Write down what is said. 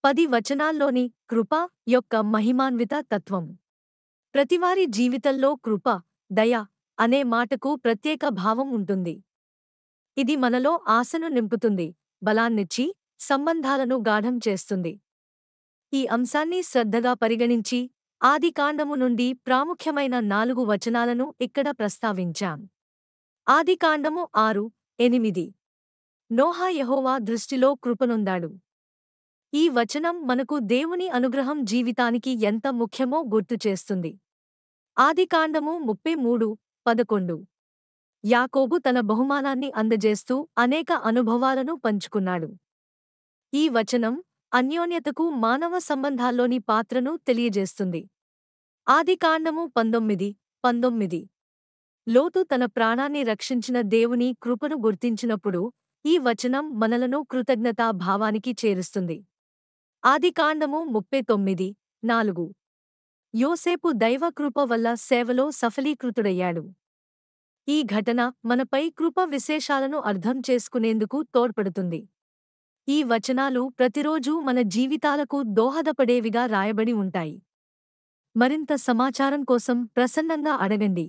10 వచనాల్లోని కృప యొక్క మహిమాన్విత తత్వం. ప్రతివారి జీవితంలో కృప, దయ అనే మాటకు ప్రత్యేక భావం ఉంటుంది. ఇది మనలో ఆశను నింపుతుంది, బలాన్నిచ్చి, సంబంధాలను గాఢం చేస్తుంది. ఈ అంశాన్ని శ్రద్ధగా పరిగణించి, ఆదికాండము నుండి ప్రాముఖ్యమైన 4 వచనాలను ఇక్కడ ప్రస్తావించాం. ఆదికాండము 6:8. నోహా యెహోవా దృష్టిలో కృపనొందాడు. ఈ వచనం మనకు దేవుని అనుగ్రహం జీవితానికి ఎంత ముఖ్యమో గుర్తుచేస్తుంది. ఆదికాండము 33:11. యాకోబు తన బహుమానాన్ని అందజేస్తూ అనేక అనుభవాలను పంచుకున్నాడు. ఈ వచనం అన్యోన్యతకు మానవ సంబంధాల్లోని పాత్రను తెలియజేస్తుంది. ఆదికాండము 19:19. లోతు తన ప్రాణాన్ని రక్షించిన దేవుని కృపను గుర్తించినప్పుడు ఈ వచనం మనలను కృతజ్ఞతా భావానికి చేరుస్తుంది. ఆదికాండము 39:4. యోసేపు దైవ కృప వల్ల సేవలో సఫలీకృతుడయ్యాడు. ఈ ఘటన మనపై కృప విశేషాలను అర్థం చేసుకునేందుకు తోడ్పడుతుంది. ఈ వచనాలు ప్రతిరోజూ మన జీవితాలకు దోహదపడేవిగా రాయబడి ఉంటాయి. మరింత సమాచారం కోసం ప్రసన్నంగా అడగండి.